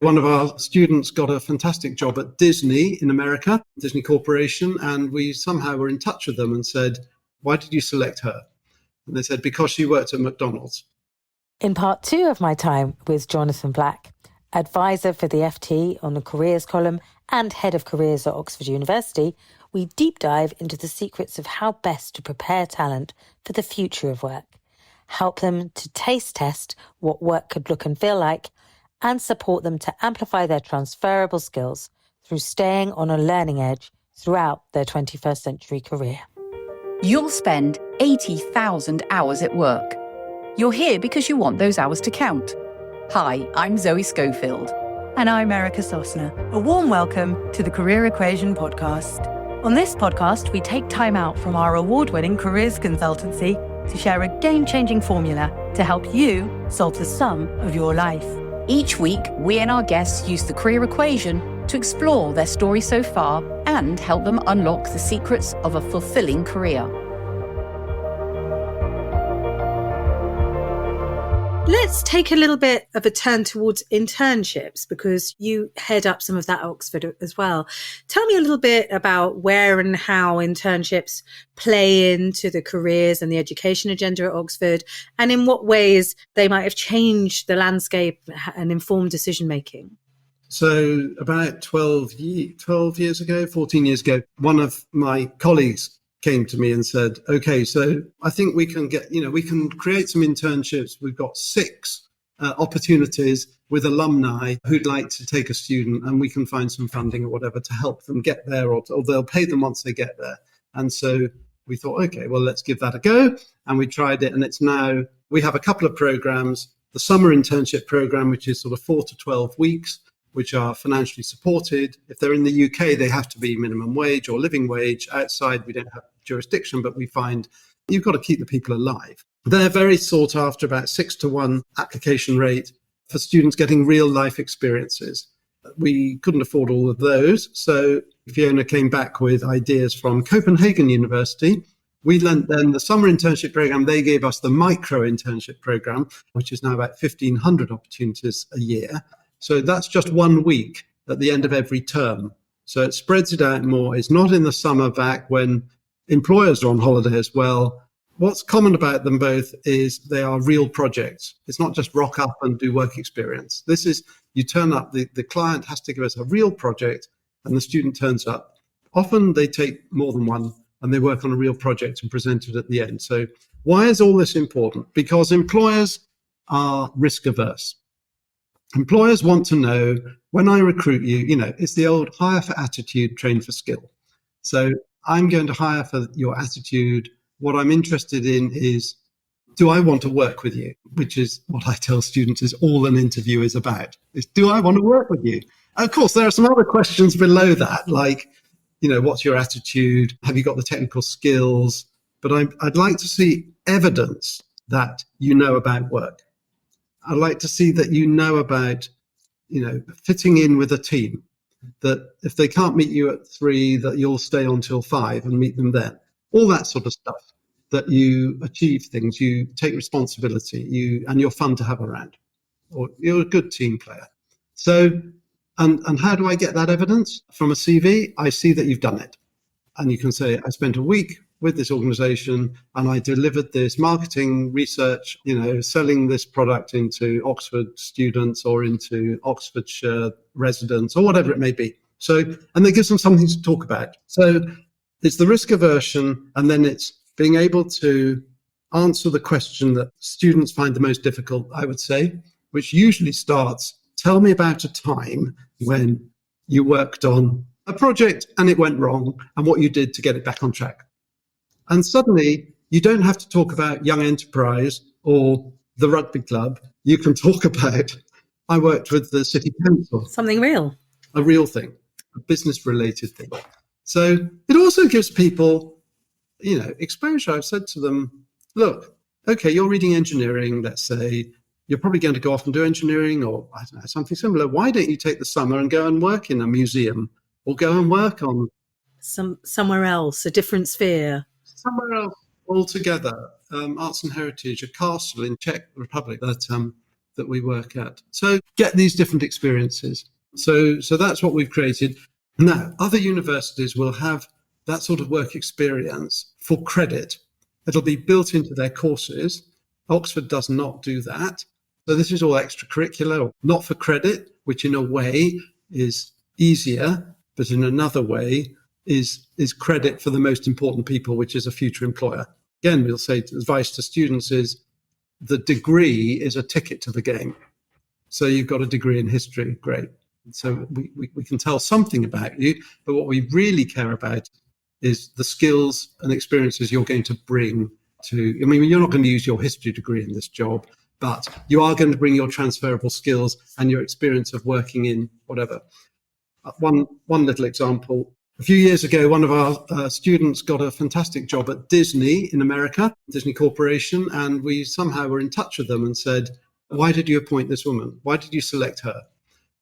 One of our students got a fantastic job at Disney in America, Disney Corporation, and we somehow were in touch with them and said, why did you select her? And they said, because she worked at McDonald's. In part 2 of my time with Jonathan Black, advisor for the FT on the careers column and head of careers at Oxford University, we deep dive into the secrets of how best to prepare talent for the future of work, help them to taste test what work could look and feel like, and support them to amplify their transferable skills through staying on a learning edge throughout their 21st century career. You'll spend 80,000 hours at work. You're here because you want those hours to count. Hi, I'm Zoe Schofield. And I'm Erica Sosner. A warm welcome to the Career Equation podcast. On this podcast, we take time out from our award-winning careers consultancy to share a game-changing formula to help you solve the sum of your life. Each week, we and our guests use the Career Equation to explore their story so far and help them unlock the secrets of a fulfilling career. Let's take a little bit of a turn towards internships because you head up some of that at Oxford as well. Tell me a little bit about where and how internships play into the careers and the education agenda at Oxford, and in what ways they might have changed the landscape and informed decision-making. So about 14 years ago, one of my colleagues came to me and said, okay, so I think we can we can create some internships. We've got 6 opportunities with alumni who'd like to take a student, and we can find some funding or whatever to help them get there, or they'll pay them once they get there. And so we thought, okay, well, let's give that a go. And we tried it. And it's now, we have a couple of programs, the summer internship program, which is sort of 4 to 12 weeks, which are financially supported. If they're in the UK, they have to be minimum wage or living wage. Outside, we don't have jurisdiction, but we find you've got to keep the people alive. They're very sought after, about 6-to-1 application rate for students getting real life experiences. We couldn't afford all of those. So Fiona came back with ideas from Copenhagen University. We lent them the summer internship program. They gave us the micro internship program, which is now about 1,500 opportunities a year. So that's just 1 week at the end of every term. So it spreads it out more. It's not in the summer back when employers are on holiday as well. What's common about them both is they are real projects. It's not just rock up and do work experience. This is, you turn up, the client has to give us a real project and the student turns up. Often they take more than one and they work on a real project and present it at the end. So why is all this important? Because employers are risk averse. Employers want to know, when I recruit you, it's the old hire for attitude, train for skill. So I'm going to hire for your attitude. What I'm interested in is, do I want to work with you? Which is what I tell students is all an interview is about. Is, do I want to work with you? And of course, there are some other questions below that, like, what's your attitude? Have you got the technical skills? But I'd like to see evidence that you know about work. I'd like to see that you know about, fitting in with a team, that if they can't meet you at 3, that you'll stay on till 5 and meet them then. All that sort of stuff, that you achieve things, you take responsibility, and you're fun to have around, or you're a good team player. So, and how do I get that evidence? From a CV, I see that you've done it. And you can say, I spent a week with this organization and I delivered this marketing research, selling this product into Oxford students or into Oxfordshire residents or whatever it may be. So, and that gives them something to talk about. So it's the risk aversion, and then it's being able to answer the question that students find the most difficult, I would say, which usually starts, tell me about a time when you worked on a project and it went wrong and what you did to get it back on track. And suddenly, you don't have to talk about Young Enterprise or the rugby club. You can talk about, I worked with the City Council. Something real. A real thing, a business-related thing. So it also gives people, exposure. I've said to them, look, okay, you're reading engineering, let's say. You're probably going to go off and do engineering or I don't know, something similar. Why don't you take the summer and go and work in a museum or go and work on somewhere else, a different sphere? Somewhere else altogether. Arts and Heritage, a castle in Czech Republic that that we work at. So get these different experiences. So that's what we've created. Now, other universities will have that sort of work experience for credit. It'll be built into their courses. Oxford does not do that. So this is all extracurricular, not for credit, which in a way is easier, but in another way is credit for the most important people, which is a future employer. Again, we'll say advice to students is the degree is a ticket to the game. So you've got a degree in history, great. So we can tell something about you, but what we really care about is the skills and experiences you're going to bring to, I mean, you're not going to use your history degree in this job, but you are going to bring your transferable skills and your experience of working in whatever. One little example. A few years ago, one of our students got a fantastic job at Disney in America, Disney Corporation, and we somehow were in touch with them and said, why did you appoint this woman? Why did you select her?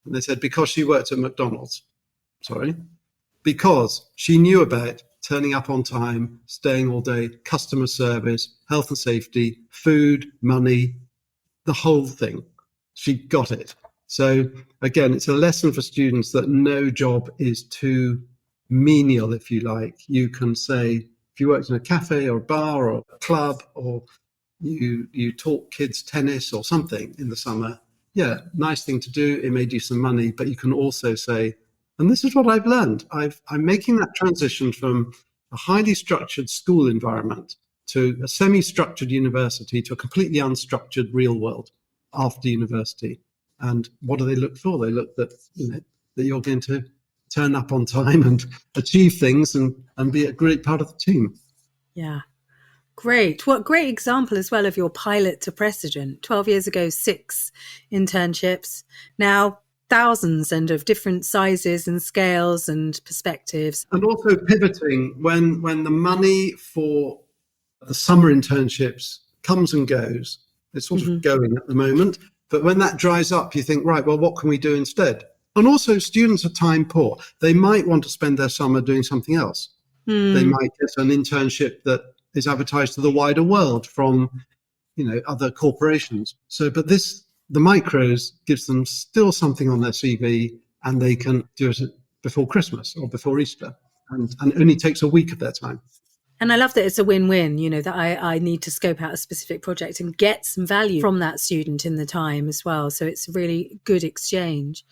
And they said, because she worked at McDonald's. Sorry. Because she knew about turning up on time, staying all day, customer service, health and safety, food, money, the whole thing. She got it. So again, it's a lesson for students that no job is too menial, if you like. You can say, if you worked in a cafe or a bar or a club, or you taught kids tennis or something in the summer, yeah, nice thing to do. It made you some money, but you can also say, and this is what I've learned. I'm making that transition from a highly structured school environment to a semi-structured university to a completely unstructured real world after university. And what do they look for? They look that you're going to turn up on time and achieve things and be a great part of the team. Yeah. Great. What great example as well of your pilot to precedent. 12 years ago, 6 internships. Now, thousands and of different sizes and scales and perspectives. And also pivoting when the money for the summer internships comes and goes. It's sort of going at the moment. But when that dries up, you think, right, well, what can we do instead? And also students are time poor. They might want to spend their summer doing something else. They might get an internship that is advertised to the wider world from, other corporations. So, but the micros gives them still something on their CV, and they can do it before Christmas or before Easter, and it only takes a week of their time. And I love that it's a win-win, that I need to scope out a specific project and get some value from that student in the time as well. So it's a really good exchange.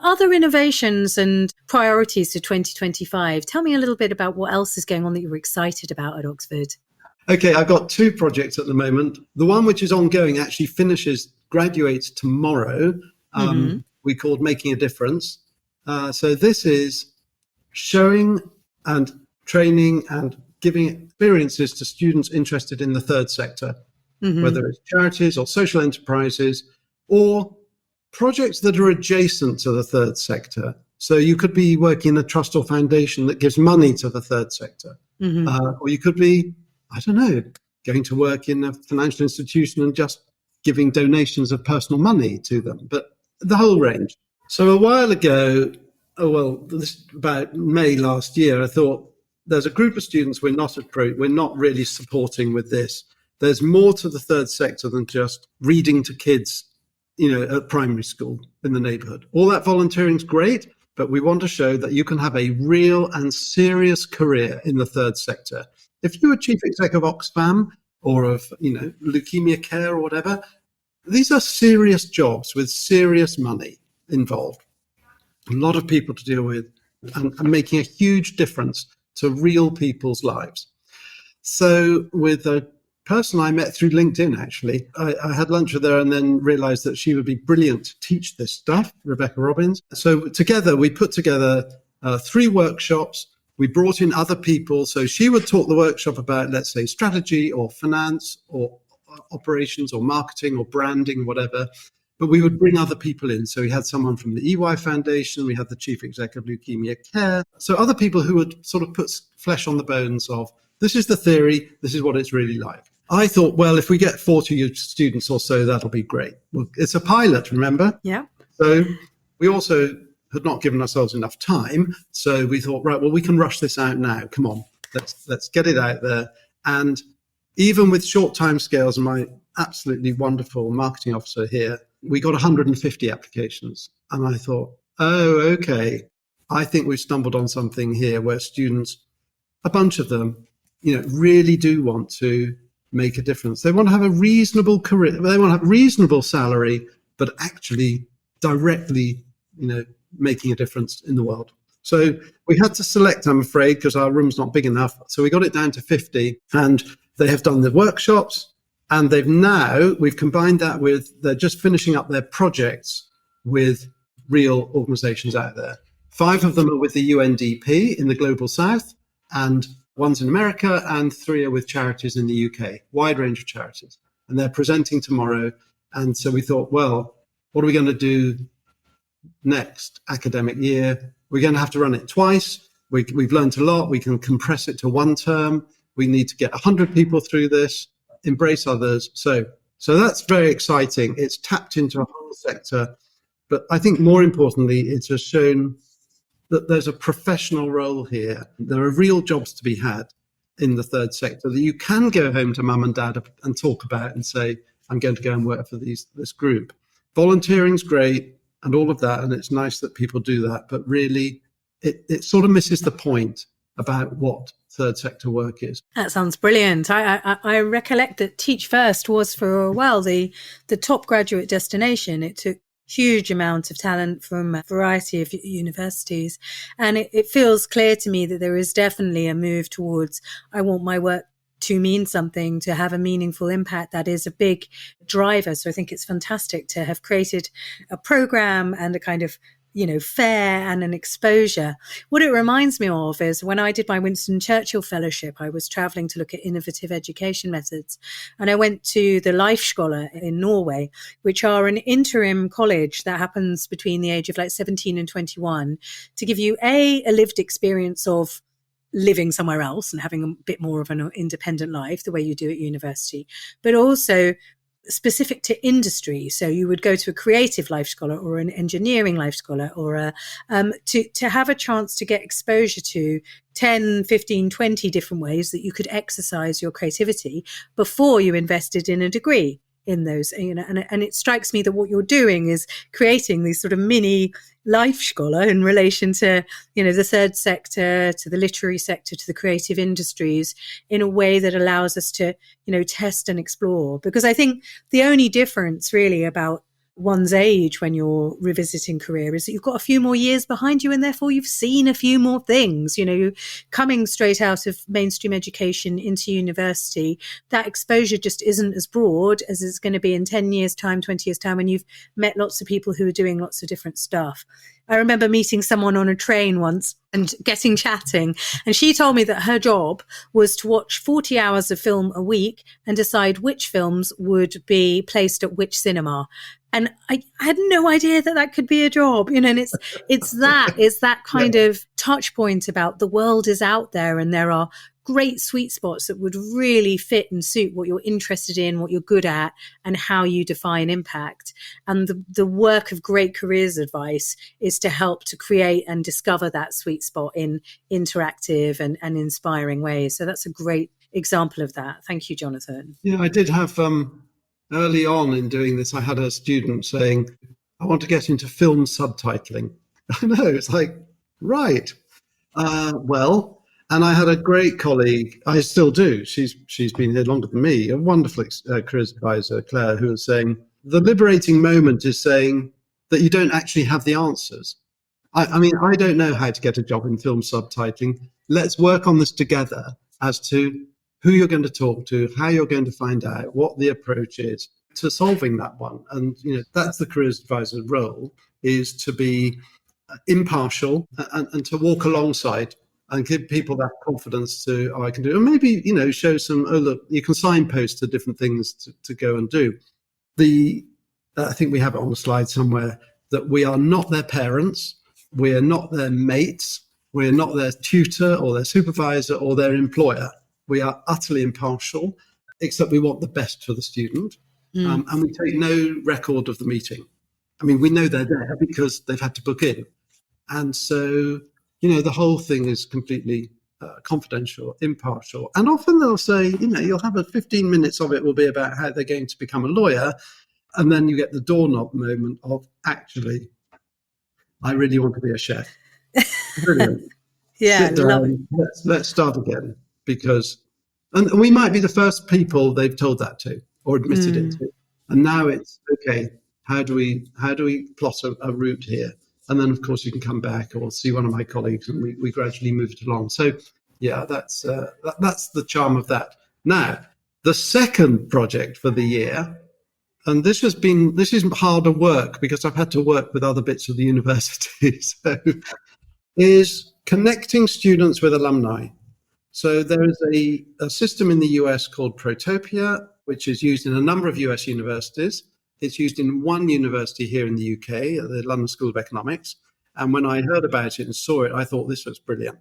Other innovations and priorities for 2025. Tell me a little bit about what else is going on that you're excited about at Oxford. Okay, I've got 2 projects at the moment. The one which is ongoing actually graduates tomorrow. We called Making a Difference. So this is showing and training and giving experiences to students interested in the third sector, whether it's charities or social enterprises or projects that are adjacent to the third sector. So you could be working in a trust or foundation that gives money to the third sector. Or you could be, I don't know, going to work in a financial institution and just giving donations of personal money to them, but the whole range. So a while ago, about May last year, I thought, there's a group of students we're not really supporting with this. There's more to the third sector than just reading to kids, at primary school in the neighborhood. All that volunteering is great, but we want to show that you can have a real and serious career in the third sector. If you're chief exec of Oxfam or of, leukemia care or whatever, these are serious jobs with serious money involved. A lot of people to deal with and making a huge difference to real people's lives. So with a person I met through LinkedIn, actually, I had lunch with her and then realized that she would be brilliant to teach this stuff, Rebecca Robbins. So together, we put together 3 workshops. We brought in other people. So she would talk the workshop about, let's say, strategy or finance or operations or marketing or branding, whatever. But we would bring other people in. So we had someone from the EY Foundation. We had the chief exec of Leukemia Care. So other people who would sort of put flesh on the bones of, this is the theory, this is what it's really like. I thought, well, if we get 40 students or so, that'll be great. Well, it's a pilot, remember? Yeah. So we also had not given ourselves enough time. So we thought, right, well, we can rush this out now. Come on, let's get it out there. And even with short time scales, and my absolutely wonderful marketing officer here we got 150 applications. And I thought, oh, okay, I think we've stumbled on something here where students, a bunch of them, really do want to make a difference. They want to have a reasonable career, they want to have reasonable salary, but actually directly, making a difference in the world. So we had to select, I'm afraid, because our room's not big enough. So we got it down to 50, and they have done the workshops, and we've combined that with, they're just finishing up their projects with real organizations out there. 5 of them are with the UNDP in the Global South, and one's in America, and 3 are with charities in the UK, wide range of charities. And they're presenting tomorrow. And so we thought, well, what are we going to do next academic year? We're going to have to run it twice. We've learned a lot. We can compress it to 1 term. We need to get 100 people through this, embrace others. So that's very exciting. It's tapped into a whole sector. But I think more importantly, it has shown that there's a professional role here. There are real jobs to be had in the third sector that you can go home to mum and dad and talk about and say, I'm going to go and work for this group. Volunteering's great and all of that, and it's nice that people do that, but really it sort of misses the point about what third sector work is. That sounds brilliant. I recollect that Teach First was for a while the top graduate destination. It took huge amount of talent from a variety of universities. And it feels clear to me that there is definitely a move towards, I want my work to mean something, to have a meaningful impact. That is a big driver. So I think it's fantastic to have created a program and a kind of fair and an exposure. What it reminds me of is when I did my Winston Churchill Fellowship, I was traveling to look at innovative education methods. And I went to the Leifskole in Norway, which are an interim college that happens between the age of 17 and 21 to give you a lived experience of living somewhere else and having a bit more of an independent life, the way you do at university, but also specific to industry. So you would go to a creative life scholar or an engineering life scholar or to have a chance to get exposure to 10, 15, 20 different ways that you could exercise your creativity before you invested in a degree in those, and it strikes me that what you're doing is creating these sort of mini life scholar in relation to, the third sector, to the literary sector, to the creative industries in a way that allows us to, test and explore. Because I think the only difference really about one's age when you're revisiting career is that you've got a few more years behind you and therefore you've seen a few more things. You're coming straight out of mainstream education into university, that exposure just isn't as broad as it's going to be in 10 years time, 20 years time, when you've met lots of people who are doing lots of different stuff. I remember meeting someone on a train once and getting chatting, and she told me that her job was to watch 40 hours of film a week and decide which films would be placed at which cinema. And I had no idea that could be a job, and it's that kind of touch point about the world is out there and there are great sweet spots that would really fit and suit what you're interested in, what you're good at, and how you define impact. And the work of Great Careers Advice is to help to create and discover that sweet spot in interactive and inspiring ways. So that's a great example of that. Thank you, Jonathan. Yeah, I did have early on in doing this, I had a student saying, I want to get into film subtitling. I know, it's like, right. And I had a great colleague, I still do, she's been here longer than me, a wonderful careers advisor, Claire, who was saying, the liberating moment is saying that you don't actually have the answers. I mean, I don't know how to get a job in film subtitling. Let's work on this together as to who you're going to talk to, how you're going to find out, what the approach is to solving that one. And, that's the careers advisor's role, is to be impartial and to walk alongside and give people that confidence to, I can do it. And maybe, show some, look, you can signpost to different things to go and do. I think we have it on the slide somewhere, that we are not their parents, we are not their mates, we're not their tutor or their supervisor or their employer. We are utterly impartial, except we want the best for the student. And we take no record of the meeting. I mean, we know they're there because they've had to book in. And so, the whole thing is completely confidential, impartial. And often they'll say, you'll have 15 minutes of it will be about how they're going to become a lawyer. And then you get the doorknob moment of, actually, I really want to be a chef. Brilliant. Yeah, Sit love it. down. Let's start again. And we might be the first people they've told that to or admitted it to. And now it's, okay, how do we plot a route here? And then, of course, you can come back or see one of my colleagues, and we gradually move it along. So, yeah, that's the charm of that. Now, the second project for the year, and this is harder work because I've had to work with other bits of the university, so, is connecting students with alumni. So there is a system in the US called Protopia, which is used in a number of US universities. It's used in one university here in the UK, at the London School of Economics. And when I heard about it and saw it, I thought this was brilliant.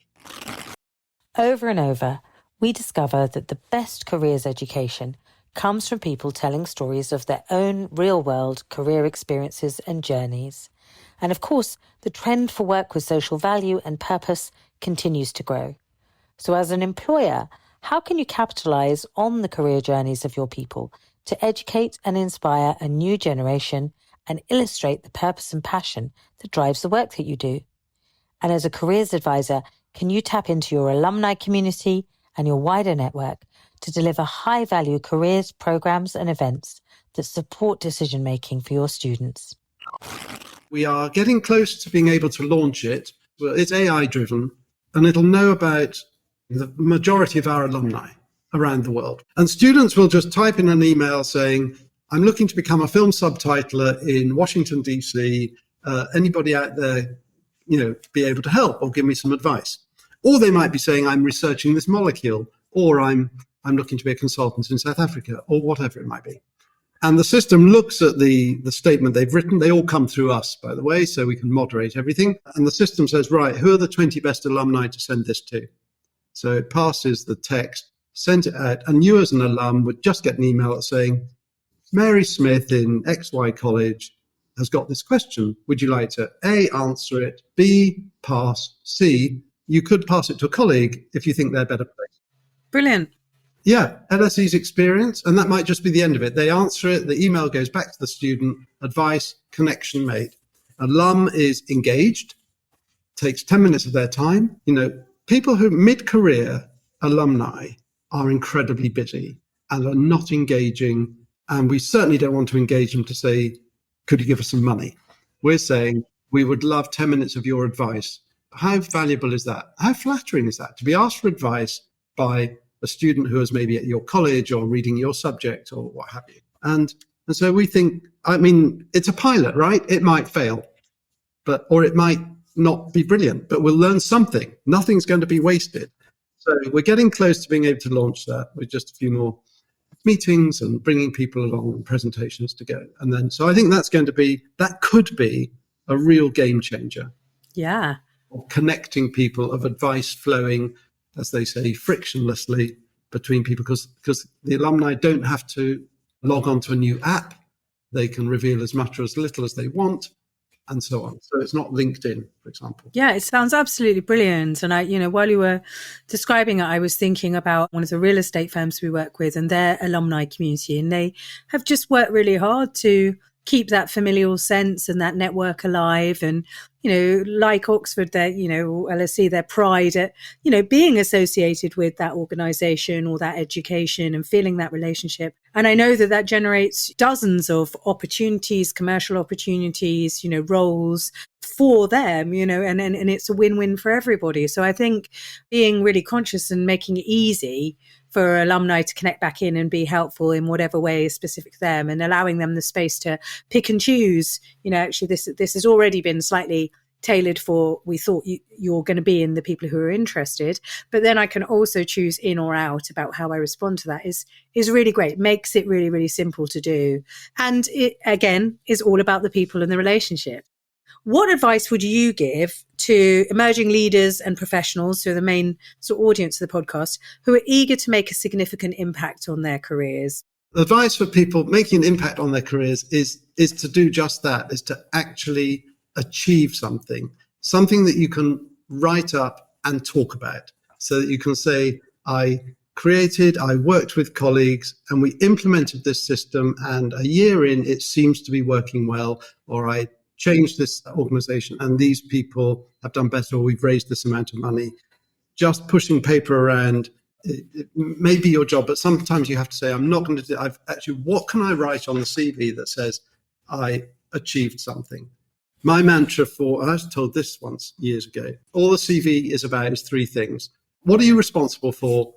Over and over, we discover that the best careers education comes from people telling stories of their own real-world career experiences and journeys. And of course, the trend for work with social value and purpose continues to grow. So as an employer, how can you capitalise on the career journeys of your people to educate and inspire a new generation and illustrate the purpose and passion that drives the work that you do? And as a careers advisor, can you tap into your alumni community and your wider network to deliver high-value careers, programs and events that support decision-making for your students? We are getting close to being able to launch it. Well, it's AI-driven, and it'll know about the majority of our alumni around the world. And students will just type in an email saying, I'm looking to become a film subtitler in Washington, D.C. Anybody out there, be able to help or give me some advice? Or they might be saying, I'm researching this molecule, or I'm looking to be a consultant in South Africa, or whatever it might be. And the system looks at the statement they've written. They all come through us, by the way, so we can moderate everything. And the system says, right, who are the 20 best alumni to send this to? So it passes the text, sends it out, and you as an alum would just get an email saying, Mary Smith in XY College has got this question. Would you like to A, answer it, B, pass, C, you could pass it to a colleague if you think they're better placed. Brilliant. Yeah, LSE's experience, and that might just be the end of it. They answer it, the email goes back to the student, advice, connection made. Alum is engaged, takes 10 minutes of their time. People who mid-career alumni are incredibly busy and are not engaging, and we certainly don't want to engage them to say, could you give us some money? We're saying, we would love 10 minutes of your advice. How valuable is that? How flattering is that to be asked for advice by a student who is maybe at your college or reading your subject or what have you? And so we think, it's a pilot, right? It might fail, or it might not be brilliant, but we'll learn something. Nothing's going to be wasted. So we're getting close to being able to launch that with just a few more meetings and bringing people along and presentations to go. And then, so I think that could be a real game changer. Yeah. Connecting people, of advice flowing, as they say, frictionlessly between people, because the alumni don't have to log on to a new app. They can reveal as much or as little as they want, and so on. So it's not LinkedIn, for example. Yeah, it sounds absolutely brilliant. And while you were describing it, I was thinking about one of the real estate firms we work with and their alumni community. And they have just worked really hard to keep that familial sense and that network alive. And, like Oxford, their, LSE, their pride at, being associated with that organization or that education and feeling that relationship. And I know that generates dozens of opportunities, commercial opportunities, roles for them, and it's a win-win for everybody. So I think being really conscious and making it easy for alumni to connect back in and be helpful in whatever way is specific to them, and allowing them the space to pick and choose. Actually, this has already been slightly tailored for, we thought you're going to be in the people who are interested, but then I can also choose in or out about how I respond to that is really great. Makes it really, really simple to do. And it, again, is all about the people and the relationship. What advice would you give to emerging leaders and professionals, who are the main sort of audience of the podcast, who are eager to make a significant impact on their careers? Advice for people making an impact on their careers is to do just that, is to actually achieve something that you can write up and talk about, so that you can say, I I worked with colleagues, and we implemented this system, and a year in, it seems to be working well, or I changed this organization and these people have done better, or we've raised this amount of money. Just pushing paper around, it may be your job, but sometimes you have to say, I'm not going to do it. What can I write on the CV that says I achieved something? My mantra I was told this once years ago, all the CV is about is three things. What are you responsible for?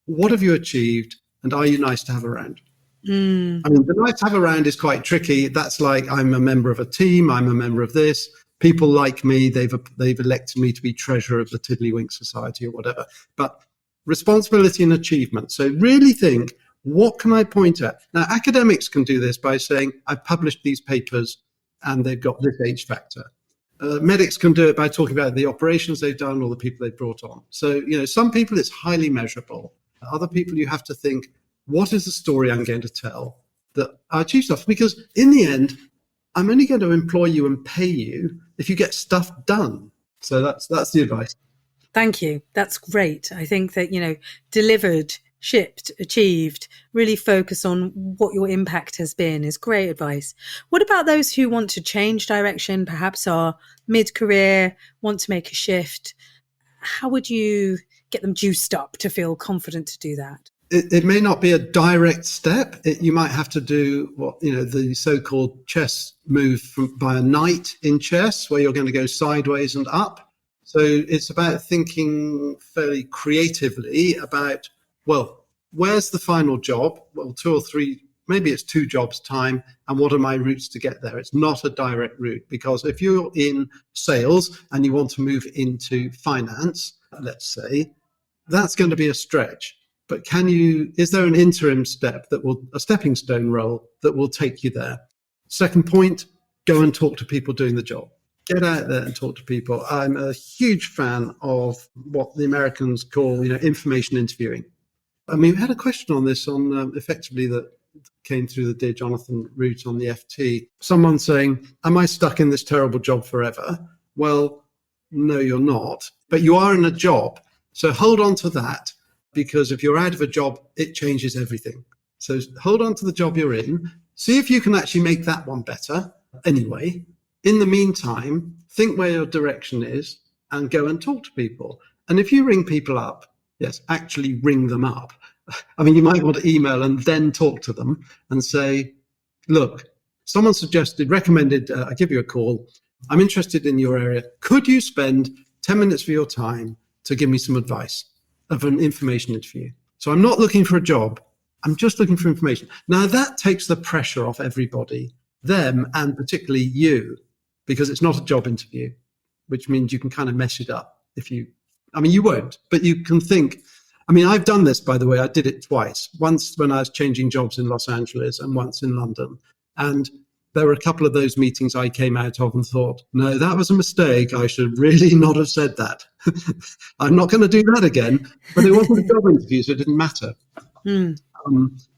What have you achieved? And are you nice to have around? I mean, the nice to have around is quite tricky. That's like, I'm a member of a team. I'm a member of this. People like me. They've elected me to be treasurer of the Tiddlywink Society or whatever. But responsibility and achievement. So really think, what can I point at? Now, academics can do this by saying, I've published these papers and they've got this H factor. Medics can do it by talking about the operations they've done or the people they've brought on. So, some people it's highly measurable. Other people you have to think, what is the story I'm going to tell that I achieve stuff? Because in the end, I'm only going to employ you and pay you if you get stuff done. So that's the advice. Thank you. That's great. I think that, delivered, shipped, achieved, really focus on what your impact has been is great advice. What about those who want to change direction, perhaps are mid-career, want to make a shift? How would you get them juiced up to feel confident to do that? It may not be a direct step. You might have to do the so-called chess move by a knight in chess, where you're going to go sideways and up. So it's about thinking fairly creatively about, well, where's the final job? Well, 2 or 3, maybe it's 2 jobs time. And what are my routes to get there? It's not a direct route, because if you're in sales and you want to move into finance, let's say, that's going to be a stretch. But is there an interim step a stepping stone role that will take you there? Second point, go and talk to people doing the job. Get out there and talk to people. I'm a huge fan of what the Americans call, information interviewing. I mean, we had a question on this effectively that came through the Dear Jonathan route on the FT. Someone saying, am I stuck in this terrible job forever? Well, no, you're not. But you are in a job. So hold on to that. Because if you're out of a job, it changes everything. So hold on to the job you're in. See if you can actually make that one better. Anyway, in the meantime, think where your direction is and go and talk to people. And if you ring people up, yes, actually ring them up. I mean, you might want to email and then talk to them and say, look, someone recommended, I give you a call. I'm interested in your area. Could you spend 10 minutes of your time to give me some advice? Of an information interview. So I'm not looking for a job. I'm just looking for information. Now that takes the pressure off everybody, them and particularly you, because it's not a job interview, which means you can kind of mess it up you won't, but you can think. I mean, I've done this, by the way. I did it twice. Once when I was changing jobs in Los Angeles and once in London. And there were a couple of those meetings I came out of and thought, no, that was a mistake. I should really not have said that. I'm not going to do that again. But it wasn't a job interview, so it didn't matter.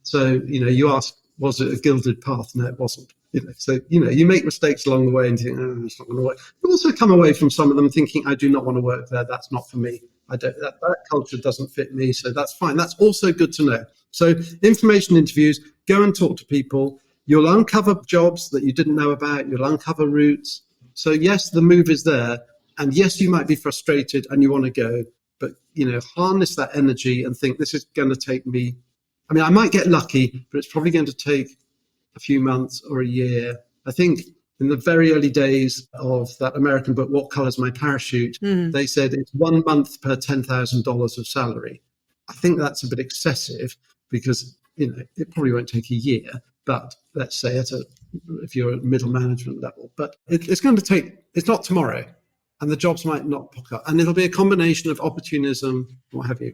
So, you ask, was it a gilded path? No, it wasn't. So, you make mistakes along the way and think, oh, it's not going to work. You also come away from some of them thinking, I do not want to work there. That's not for me. That culture doesn't fit me. So that's fine. That's also good to know. So information interviews, go and talk to people. You'll uncover jobs that you didn't know about. You'll uncover routes. So yes, the move is there. And yes, you might be frustrated and you want to go, but, harness that energy and think this is going to take me. I mean, I might get lucky, but it's probably going to take a few months or a year. I think in the very early days of that American book, What Color's My Parachute, they said it's 1 month per $10,000 of salary. I think that's a bit excessive because, it probably won't take a year. But let's say if you're at middle management level, but it's going to take, it's not tomorrow, and the jobs might not pop up, and it'll be a combination of opportunism, what have you.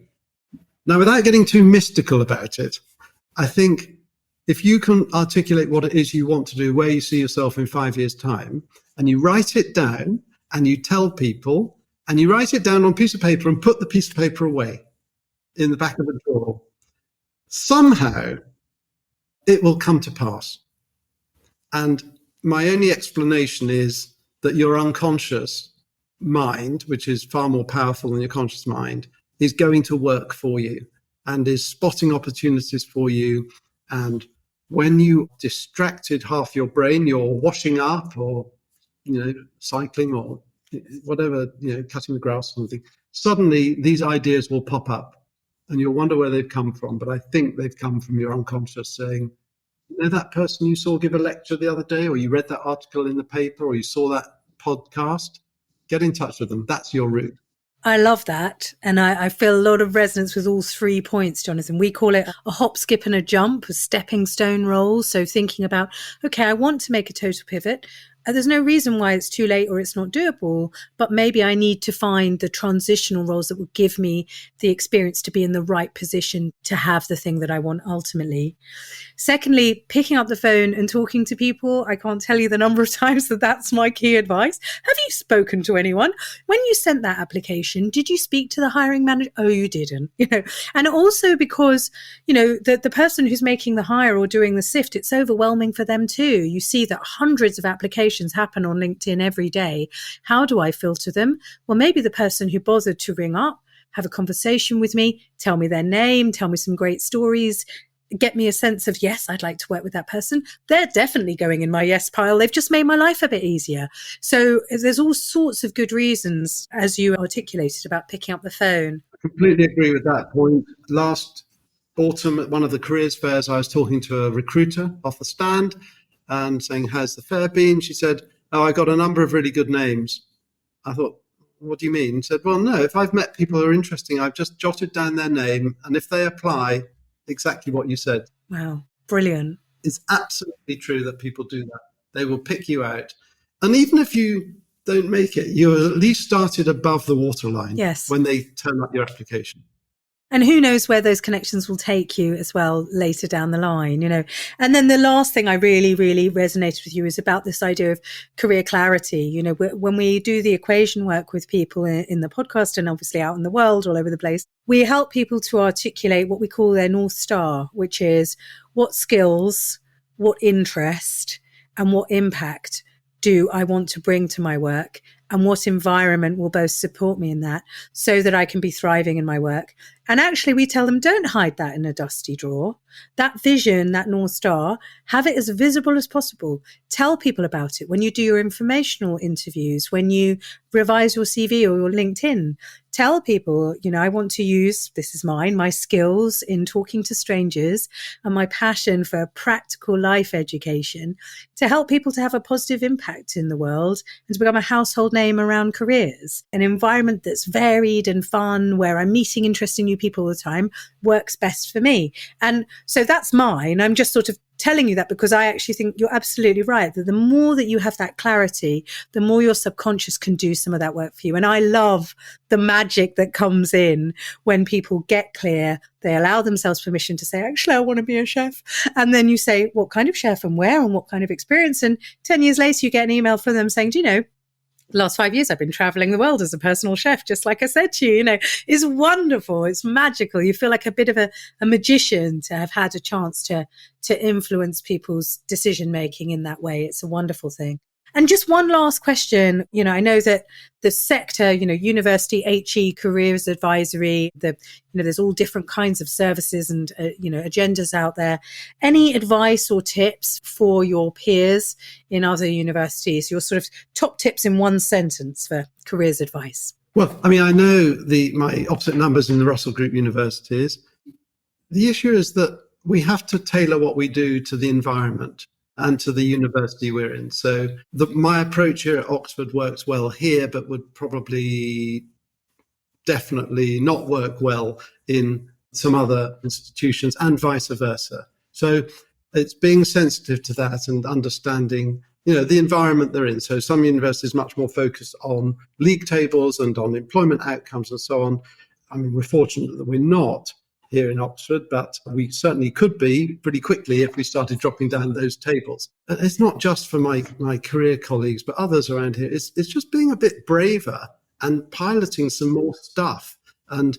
Now, without getting too mystical about it, I think if you can articulate what it is you want to do, where you see yourself in 5 years' time, and you write it down and you tell people, and you write it down on a piece of paper and put the piece of paper away in the back of the drawer, somehow it will come to pass. And my only explanation is that your unconscious mind, which is far more powerful than your conscious mind, is going to work for you. and is spotting opportunities for you. And when you distracted half your brain, you're washing up or, cycling or whatever, cutting the grass or something, suddenly these ideas will pop up and you'll wonder where they've come from. But I think they've come from your unconscious saying, that person you saw give a lecture the other day, or you read that article in the paper, or you saw that podcast, get in touch with them. That's your route. I love that. And I feel a lot of resonance with all 3 points, Jonathan. We call it a hop, skip and a jump, a stepping stone role. So thinking about, okay, I want to make a total pivot. There's no reason why it's too late or it's not doable, but maybe I need to find the transitional roles that will give me the experience to be in the right position to have the thing that I want ultimately. Secondly, picking up the phone and talking to people. I can't tell you the number of times that's my key advice. Have you spoken to anyone? When you sent that application, did you speak to the hiring manager? Oh, you didn't, and also because, the person who's making the hire or doing the sift, it's overwhelming for them too. You see that hundreds of applications happen on LinkedIn every day. How do I filter them? Well, maybe the person who bothered to ring up, have a conversation with me, tell me their name, tell me some great stories, get me a sense of, yes, I'd like to work with that person. They're definitely going in my yes pile. They've just made my life a bit easier. So there's all sorts of good reasons, as you articulated, about picking up the phone. I completely agree with that point. Last autumn at one of the careers fairs, I was talking to a recruiter off the stand and saying, how's the fair been? She said, oh, I got a number of really good names. I thought, what do you mean? She said, well, no, if I've met people who are interesting, I've just jotted down their name. And if they apply, exactly what you said. Wow, brilliant. It's absolutely true that people do that. They will pick you out. And even if you don't make it, you're at least started above the waterline. Yes. When they turn up your application. And who knows where those connections will take you as well later down the line, And then the last thing I really, really resonated with you is about this idea of career clarity. When we do the equation work with people in the podcast and obviously out in the world all over the place, we help people to articulate what we call their North Star, which is what skills, what interest, and what impact do I want to bring to my work, and what environment will both support me in that so that I can be thriving in my work. And actually, we tell them, don't hide that in a dusty drawer. That vision, that North Star, have it as visible as possible. Tell people about it when you do your informational interviews, when you revise your CV or your LinkedIn. Tell people, I want to use, this is mine, my skills in talking to strangers and my passion for practical life education to help people to have a positive impact in the world and to become a household name around careers. An environment that's varied and fun, where I'm meeting interesting new people all the time, works best for me. And so that's mine. I'm just sort of telling you that because I actually think you're absolutely right, that the more that you have that clarity, the more your subconscious can do some of that work for you. And I love the magic that comes in when people get clear, they allow themselves permission to say, actually, I want to be a chef. And then you say, what kind of chef and where and what kind of experience? And 10 years later, you get an email from them saying, do you know, the last 5 years, I've been traveling the world as a personal chef, just like I said to you, it's wonderful. It's magical. You feel like a bit of a magician to have had a chance to influence people's decision-making in that way. It's a wonderful thing. And just one last question. I know that the sector, university, HE, careers advisory, there's all different kinds of services and, agendas out there. Any advice or tips for your peers in other universities, your sort of top tips in one sentence for careers advice? Well, I know my opposite numbers in the Russell Group universities. The issue is that we have to tailor what we do to the environment and to the university we're in. So my approach here at Oxford works well here, but would probably definitely not work well in some other institutions and vice versa. So it's being sensitive to that and understanding, the environment they're in. So some universities much more focused on league tables and on employment outcomes and so on. We're fortunate that we're not here in Oxford, but we certainly could be pretty quickly if we started dropping down those tables. It's not just for my career colleagues, but others around here. It's just being a bit braver and piloting some more stuff. And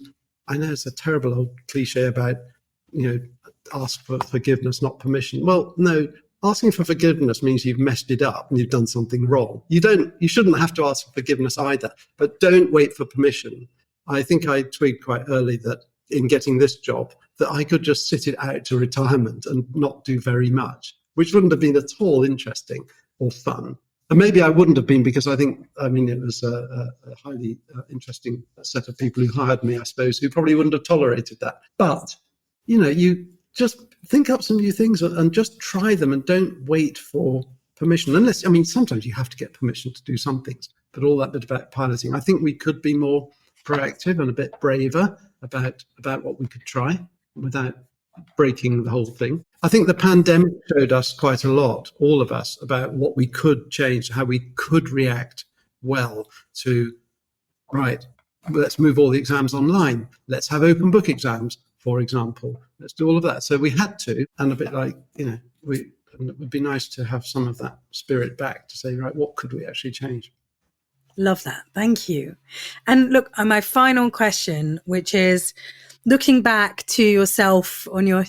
I know it's a terrible old cliche about, ask for forgiveness, not permission. Well, no, asking for forgiveness means you've messed it up and you've done something wrong. You shouldn't have to ask for forgiveness either, but don't wait for permission. I think I tweeted quite early that in getting this job that I could just sit it out to retirement and not do very much, which wouldn't have been at all interesting or fun. And maybe I wouldn't have been, because it was a highly interesting set of people who hired me, I suppose, who probably wouldn't have tolerated that. But, you just think up some new things and just try them, and don't wait for permission. Sometimes you have to get permission to do some things, but all that bit about piloting, I think we could be more proactive and a bit braver about what we could try without breaking the whole thing. I think the pandemic showed us quite a lot, all of us, about what we could change, how we could react well to, right, let's move all the exams online. Let's have open book exams, for example. Let's do all of that. So we had to, and a bit like, it would be nice to have some of that spirit back to say, right, what could we actually change? Love that. Thank you. And look, my final question, which is looking back to yourself on your,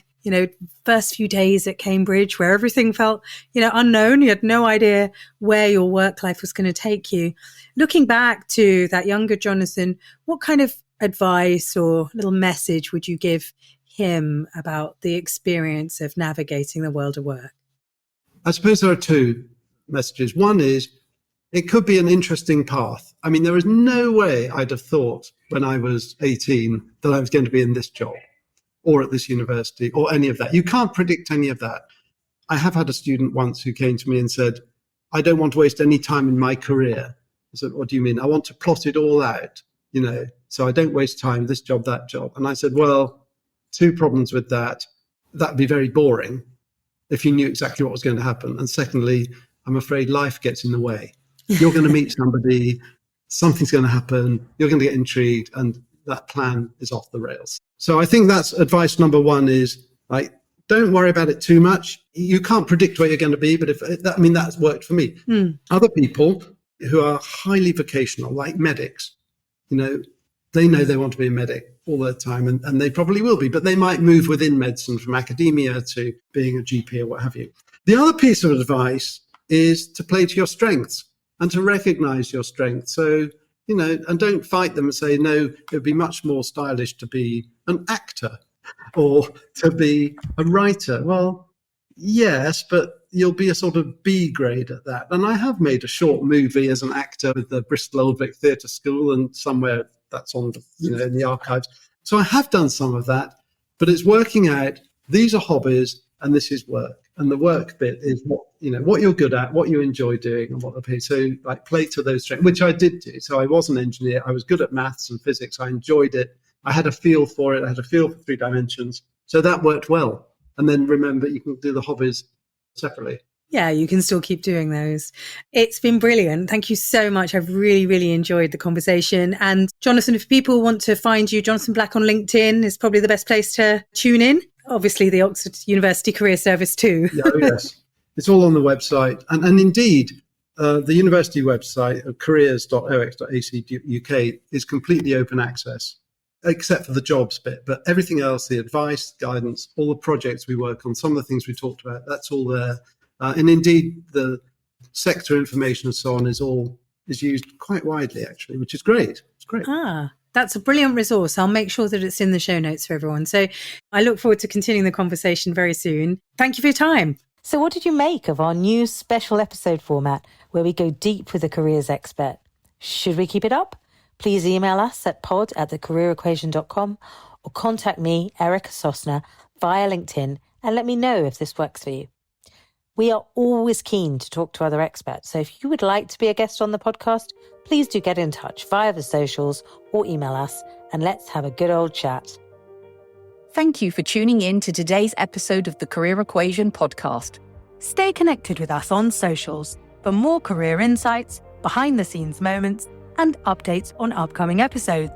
first few days at Cambridge, where everything felt, unknown. You had no idea where your work life was going to take you. Looking back to that younger Jonathan, what kind of advice or little message would you give him about the experience of navigating the world of work? I suppose there are two messages. One is, it could be an interesting path. There was no way I'd have thought when I was 18 that I was going to be in this job or at this university or any of that. You can't predict any of that. I have had a student once who came to me and said, I don't want to waste any time in my career. I said, what do you mean? I want to plot it all out, so I don't waste time, this job, that job. And I said, well, two problems with that. That'd be very boring if you knew exactly what was going to happen. And secondly, I'm afraid life gets in the way. You're going to meet somebody, something's going to happen, you're going to get intrigued, and that plan is off the rails. So I think that's advice number one, is like, don't worry about it too much. You can't predict where you're going to be, but that's worked for me. Other people who are highly vocational, like medics, they know they want to be a medic all the time, and they probably will be, but they might move within medicine from academia to being a GP or what have you. The other piece of advice is to play to your strengths and to recognize your strengths. So, and don't fight them and say, no, it would be much more stylish to be an actor or to be a writer. Well, yes, but you'll be a sort of B grade at that. And I have made a short movie as an actor with the Bristol Old Vic Theatre School, and somewhere that's on, in the archives. So I have done some of that, but it's working out, these are hobbies and this is work. And the work bit is what you're good at, what you enjoy doing, and what the pay. So like, play to those strengths, which I did do. So I was an engineer. I was good at maths and physics. I enjoyed it. I had a feel for it. I had a feel for 3 dimensions. So that worked well. And then remember, you can do the hobbies separately. Yeah, you can still keep doing those. It's been brilliant. Thank you so much. I've really, really enjoyed the conversation. And Jonathan, if people want to find you, Jonathan Black on LinkedIn is probably the best place to tune in. Obviously, the Oxford University Career Service too. Yes. It's all on the website. And indeed, the university website, careers.ox.ac.uk, is completely open access, except for the jobs bit. But everything else, the advice, guidance, all the projects we work on, some of the things we talked about, that's all there. And indeed, the sector information and so on is used quite widely, actually, which is great. It's great. That's a brilliant resource. I'll make sure that it's in the show notes for everyone. So I look forward to continuing the conversation very soon. Thank you for your time. So what did you make of our new special episode format where we go deep with a careers expert? Should we keep it up? Please email us at pod@thecareerequation.com or contact me, Erica Sosner, via LinkedIn and let me know if this works for you. We are always keen to talk to other experts, so if you would like to be a guest on the podcast, please do get in touch via the socials or email us, and let's have a good old chat. Thank you for tuning in to today's episode of the Career Equation podcast. Stay connected with us on socials for more career insights, behind-the-scenes moments, and updates on upcoming episodes.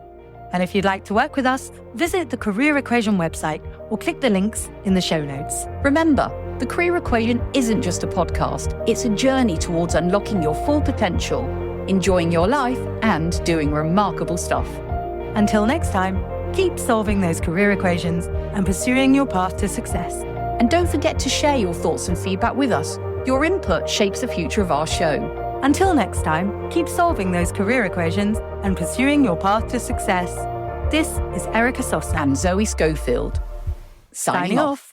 And if you'd like to work with us, visit the Career Equation website or click the links in the show notes. Remember, the Career Equation isn't just a podcast, it's a journey towards unlocking your full potential, enjoying your life, and doing remarkable stuff. Until next time, keep solving those career equations and pursuing your path to success. And don't forget to share your thoughts and feedback with us. Your input shapes the future of our show. Until next time, keep solving those career equations and pursuing your path to success. This is Erica Sosa. And Zoe Schofield. Signing off.